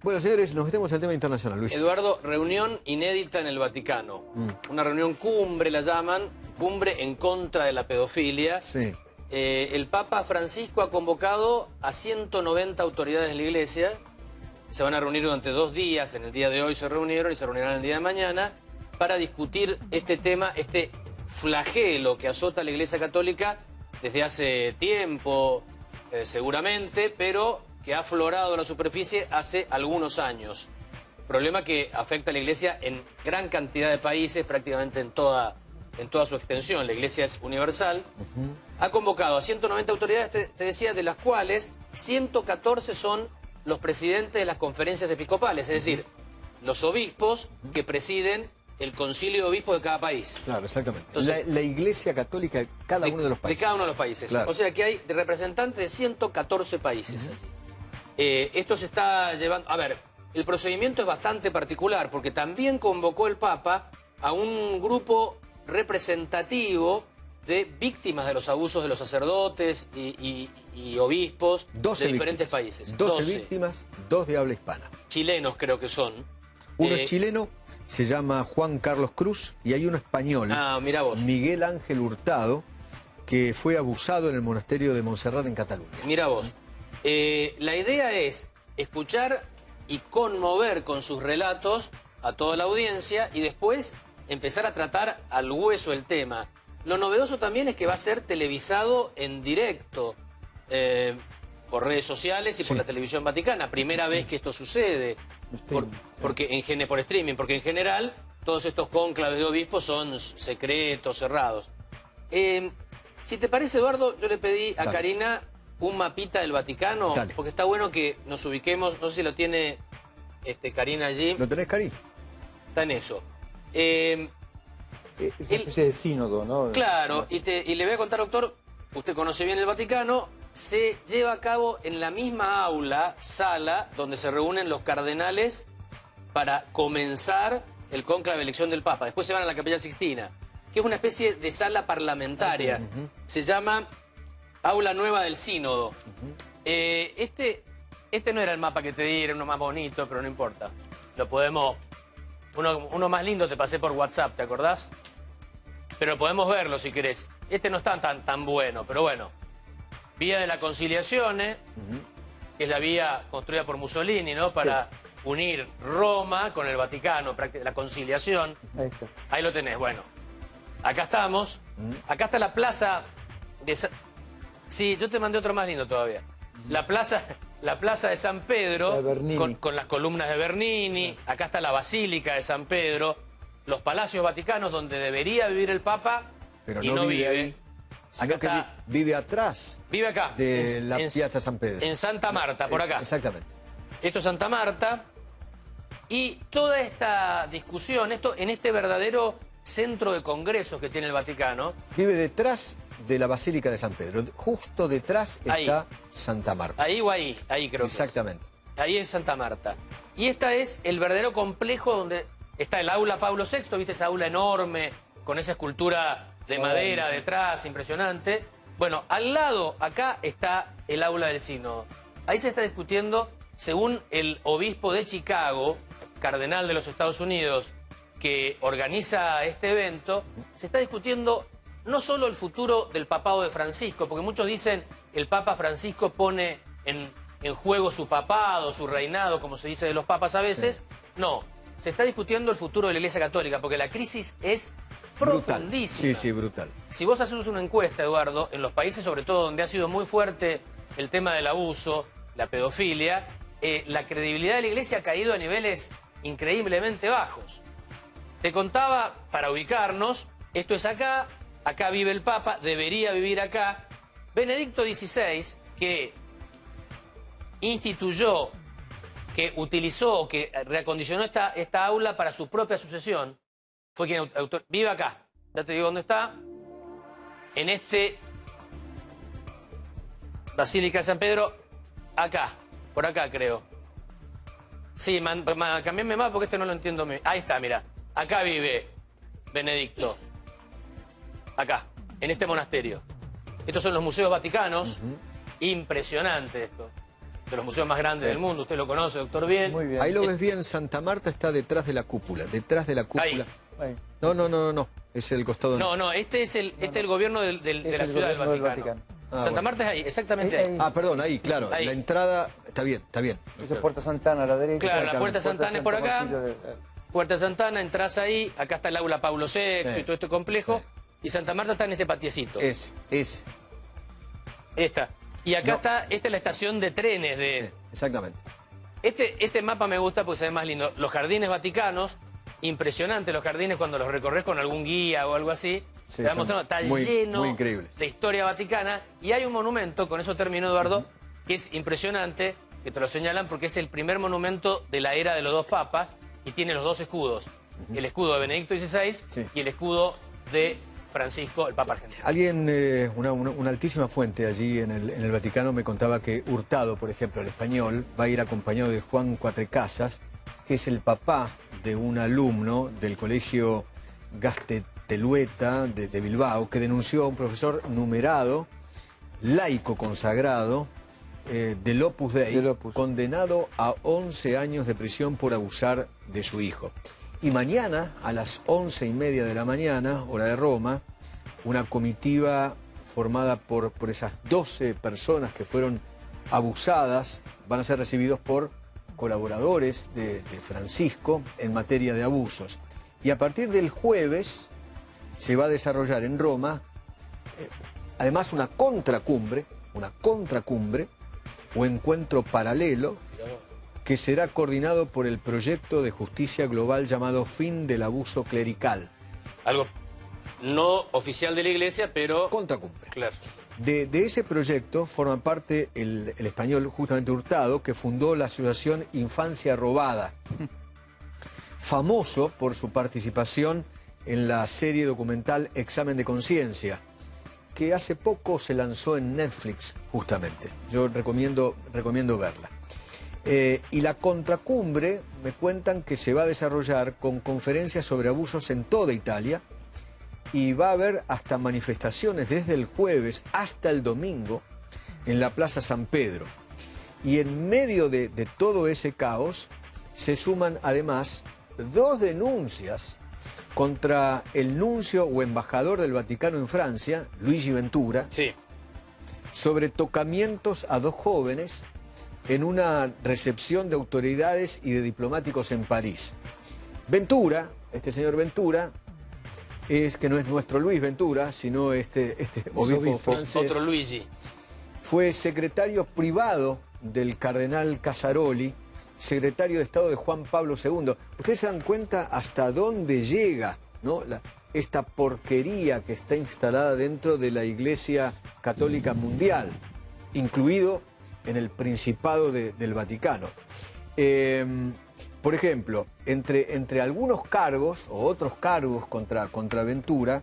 Bueno, señores, nos metemos al tema internacional, Luis. Eduardo, reunión inédita en el Vaticano. Una reunión cumbre, la llaman, cumbre en contra de la pedofilia. Sí. El Papa Francisco ha convocado a 190 autoridades de la Iglesia. Se van a reunir durante 2 días. En el día de hoy se reunieron y se reunirán el día de mañana para discutir este tema, este flagelo que azota a la Iglesia Católica desde hace tiempo, seguramente, pero que ha aflorado a la superficie hace algunos años. Problema que afecta a la Iglesia en gran cantidad de países, prácticamente en toda su extensión. La Iglesia es universal. Ha convocado a 190 autoridades, te decía, de las cuales 114 son los presidentes de las conferencias episcopales, es decir, los obispos que presiden el concilio de obispos de cada país. Claro, exactamente. Entonces, la Iglesia Católica de cada uno de los países. De cada uno de los países. Claro. O sea que hay representantes de 114 países allí. Esto se está llevando... A ver, el procedimiento es bastante particular porque también convocó el Papa a un grupo representativo de víctimas de los abusos de los sacerdotes y obispos de diferentes países. 12 víctimas, 2 de habla hispana. Chilenos creo que son. Uno es chileno, se llama Juan Carlos Cruz, y hay uno español, mirá vos. Miguel Ángel Hurtado, que fue abusado en el monasterio de Montserrat en Cataluña. Mira vos. La idea es escuchar y conmover con sus relatos a toda la audiencia y después empezar a tratar al hueso el tema. Lo novedoso también es que va a ser televisado en directo por redes sociales y por la televisión vaticana. Primera vez que esto sucede. Por streaming, porque en general todos estos cónclaves de obispos son secretos, cerrados. Si te parece, Eduardo, yo le pedí a Karina un mapita del Vaticano, porque está bueno que nos ubiquemos. No sé si lo tiene Karina allí. ¿Lo tenés, Cari? Está en eso. Es una especie de sínodo, ¿no? Claro, y le voy a contar, doctor, usted conoce bien el Vaticano, se lleva a cabo en la misma sala, donde se reúnen los cardenales para comenzar el cónclave de elección del Papa. Después se van a la Capilla Sixtina, que es una especie de sala parlamentaria. Se llama Aula Nueva del Sínodo. Este no era el mapa que te di, era uno más bonito, pero no importa. Lo podemos... Uno más lindo te pasé por WhatsApp, ¿te acordás? Pero podemos verlo si querés. Este no está tan bueno, pero bueno. Vía de la Conciliazione, que es la vía construida por Mussolini, ¿no? Para unir Roma con el Vaticano, la conciliación. Ahí está. Ahí lo tenés, bueno. Acá estamos. Acá está la plaza de... Sí, yo te mandé otro más lindo todavía. La plaza de San Pedro, con las columnas de Bernini. Acá está la Basílica de San Pedro. Los palacios vaticanos donde debería vivir el Papa, pero y no vive ahí, sino que vive atrás. Vive acá. De la Piazza San Pedro. En Santa Marta, por acá. Exactamente. Esto es Santa Marta. Y toda esta discusión, en este verdadero centro de congresos que tiene el Vaticano. Vive detrás de la Basílica de San Pedro. Justo detrás está Santa Marta. Ahí o ahí creo que exactamente. Ahí es Santa Marta. Y este es el verdadero complejo donde está el aula Pablo VI, ¿viste? Esa aula enorme, con esa escultura de madera detrás, impresionante. Bueno, al lado, acá está el aula del sínodo. Ahí se está discutiendo, según el obispo de Chicago, cardenal de los Estados Unidos, que organiza este evento, se está discutiendo no solo el futuro del papado de Francisco, porque muchos dicen el Papa Francisco pone en juego su papado, su reinado, como se dice de los papas a veces. No, se está discutiendo el futuro de la Iglesia Católica, porque la crisis es profundísima. Sí, brutal. Si vos haces una encuesta, Eduardo, en los países sobre todo donde ha sido muy fuerte el tema del abuso, la pedofilia, la credibilidad de la Iglesia ha caído a niveles increíblemente bajos. Te contaba, para ubicarnos, esto es acá vive el Papa, debería vivir acá. Benedicto XVI, que instituyó, que utilizó, que reacondicionó esta aula para su propia sucesión, fue quien vive acá. Ya te digo dónde está. En Basílica de San Pedro, acá, por acá creo. Sí, cambiame más porque no lo entiendo bien. Ahí está, mira. Acá vive Benedicto. Acá, en este monasterio. Estos son los museos vaticanos. Impresionante esto. de los museos más grandes del mundo. Usted lo conoce, doctor, bien. Muy bien. Ahí lo ves bien, Santa Marta está detrás de la cúpula, Ahí. Ahí. No, es el costado. No, este es el gobierno de Es la el ciudad del gobierno Vaticano. Ah, Santa bueno. Marta es ahí, exactamente ahí. Ahí. Perdón, ahí, claro, Ahí. la entrada, está bien. Esa es Puerta Santana a la derecha. Claro, la Puerta Puerta Santana es por acá. Marcillo Puerta Santana, entras ahí, acá está el aula Pablo VI Sí. y todo este complejo. Sí. Y Santa Marta está en este patiecito. Es. Esta. Y acá No. está, esta es la estación de trenes de... Sí, exactamente. Este mapa me gusta porque se ve más lindo. Los jardines vaticanos, impresionantes los jardines cuando los recorres con algún guía o algo así. Sí, te va son mostrando, está muy lleno increíbles. de historia vaticana. Y hay un monumento, con eso termino, Eduardo, que es impresionante, que te lo señalan porque es el primer monumento de la era de los dos papas y tiene los dos escudos. El escudo de Benedicto XVI Sí. y el escudo de Francisco, el Papa argentino. Alguien, una altísima fuente allí en el Vaticano me contaba que Hurtado, por ejemplo, el español, va a ir acompañado de Juan Cuatrecasas, que es el papá de un alumno del colegio Gastetelueta de Bilbao, que denunció a un profesor numerado, laico consagrado, del Opus Dei, Del Opus. condenado a 11 años de prisión por abusar de su hijo. Y mañana, a las 11:30 de la mañana, hora de Roma, una comitiva formada por esas 12 personas que fueron abusadas van a ser recibidos por colaboradores de Francisco en materia de abusos. Y a partir del jueves se va a desarrollar en Roma, además una contracumbre o encuentro paralelo que será coordinado por el proyecto de justicia global llamado Fin del Abuso Clerical. Algo no oficial de la Iglesia, pero... Contracumbre. Claro. De ese proyecto forma parte el español justamente Hurtado, que fundó la asociación Infancia Robada, famoso por su participación en la serie documental Examen de Conciencia, que hace poco se lanzó en Netflix, justamente. Yo recomiendo verla. Y la contracumbre, me cuentan que se va a desarrollar con conferencias sobre abusos en toda Italia y va a haber hasta manifestaciones desde el jueves hasta el domingo en la Plaza San Pedro. Y en medio de todo ese caos se suman además 2 denuncias contra el nuncio o embajador del Vaticano en Francia, Luigi Ventura, Sí. sobre tocamientos a 2 jóvenes en una recepción de autoridades y de diplomáticos en París. Ventura, este señor Ventura, es que no es nuestro Luis Ventura, sino este obispo francés, Otro Luigi. fue secretario privado del cardenal Casaroli, secretario de Estado de Juan Pablo II. Ustedes se dan cuenta hasta dónde llega, ¿no? Esta porquería que está instalada dentro de la Iglesia Católica Mundial, incluido en el Principado del Vaticano. Por ejemplo, entre algunos cargos o otros cargos contra Ventura,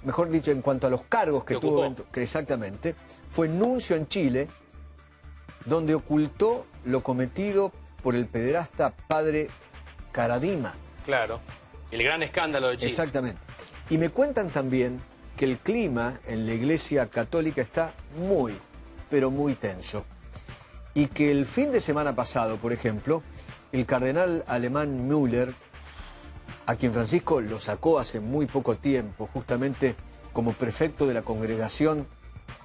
mejor dicho, en cuanto a los cargos que tuvo Ventura, que exactamente, fue nuncio en Chile, donde ocultó lo cometido por el pederasta padre Caradima. Claro. El gran escándalo de Chile. Exactamente. Y me cuentan también que el clima en la Iglesia Católica está muy, pero muy tenso. Y que el fin de semana pasado, por ejemplo, el cardenal alemán Müller, a quien Francisco lo sacó hace muy poco tiempo, justamente como prefecto de la Congregación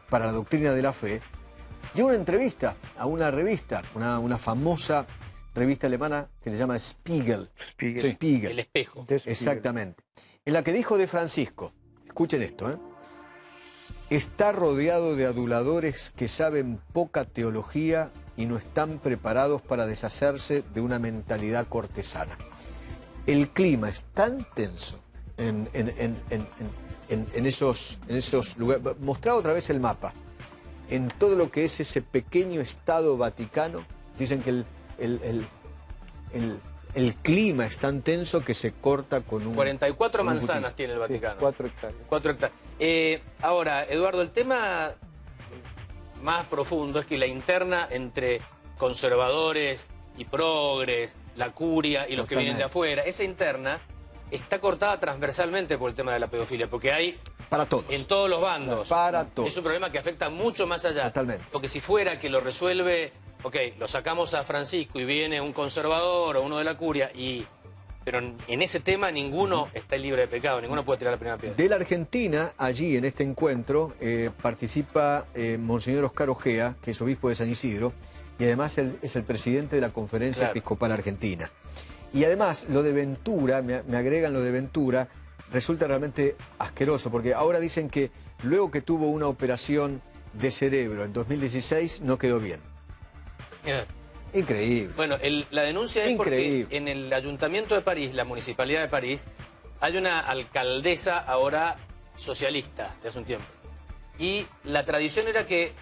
para la Doctrina de la Fe, dio una entrevista a una revista, una famosa revista alemana que se llama Spiegel. Spiegel. Spiegel. El espejo. Exactamente. En la que dijo de Francisco, escuchen esto, está rodeado de aduladores que saben poca teología y no están preparados para deshacerse de una mentalidad cortesana. El clima es tan tenso en esos lugares. Mostrá otra vez el mapa. En todo lo que es ese pequeño estado vaticano, dicen que el clima es tan tenso que se corta con un... 44 con un manzanas cuchillo. tiene el Vaticano. 4 hectáreas. 4 hectáreas. Ahora, Eduardo, el tema más profundo es que la interna entre conservadores y progres, la curia y los que vienen de afuera, esa interna está cortada transversalmente por el tema de la pedofilia, porque hay Para todos. En todos los bandos. Para todos. Es un problema que afecta mucho más allá. Totalmente. Porque si fuera que lo resuelve, ok, lo sacamos a Francisco y viene un conservador o uno de la curia, pero en ese tema ninguno está libre de pecado, ninguno puede tirar la primera piedra. De la Argentina, allí en este encuentro, participa Monseñor Oscar Ojea, que es obispo de San Isidro, y además es el presidente de la Conferencia Episcopal Argentina. Y además, lo de Ventura, me agregan lo de Ventura, resulta realmente asqueroso, porque ahora dicen que luego que tuvo una operación de cerebro en 2016, no quedó bien. Increíble. Bueno, la denuncia es Increíble. porque en el Ayuntamiento de París, la Municipalidad de París, hay una alcaldesa ahora socialista de hace un tiempo. Y la tradición era que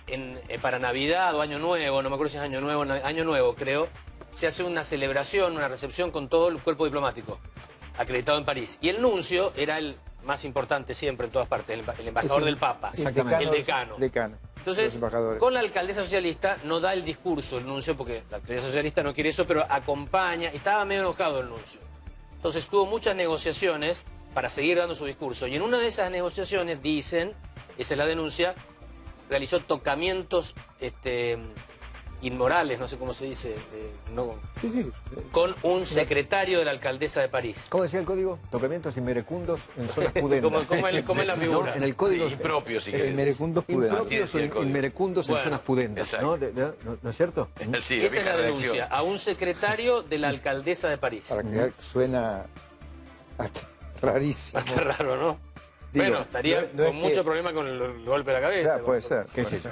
para Navidad o Año Nuevo, no me acuerdo si es Año Nuevo creo, se hace una celebración, una recepción con todo el cuerpo diplomático acreditado en París. Y el nuncio era el más importante siempre en todas partes, el embajador del Papa, Exactamente. el decano. Entonces, con la alcaldesa socialista no da el discurso el nuncio, porque la alcaldesa socialista no quiere eso, pero acompaña, y estaba medio enojado el nuncio. Entonces tuvo muchas negociaciones para seguir dando su discurso. Y en una de esas negociaciones, dicen, esa es la denuncia, realizó tocamientos inmorales, no sé cómo se dice, con un secretario de la alcaldesa de París. ¿Cómo decía el código? Tocamientos inmerecundos en zonas pudendas. ¿Cómo es la figura? No, en el código... Impropios, sí. Inmerecundos pudendas. Impropios o inmerecundos en zonas pudendas, ¿no? ¿No es cierto? Sí, Esa es la vieja denuncia, redacción. a un secretario de la alcaldesa de París. Para que suena hasta rarísimo. Bastante raro, ¿no? Digo, Bueno, estaría no es con mucho que- problema con el golpe de la cabeza. Claro, puede ser. ¿Qué sé yo?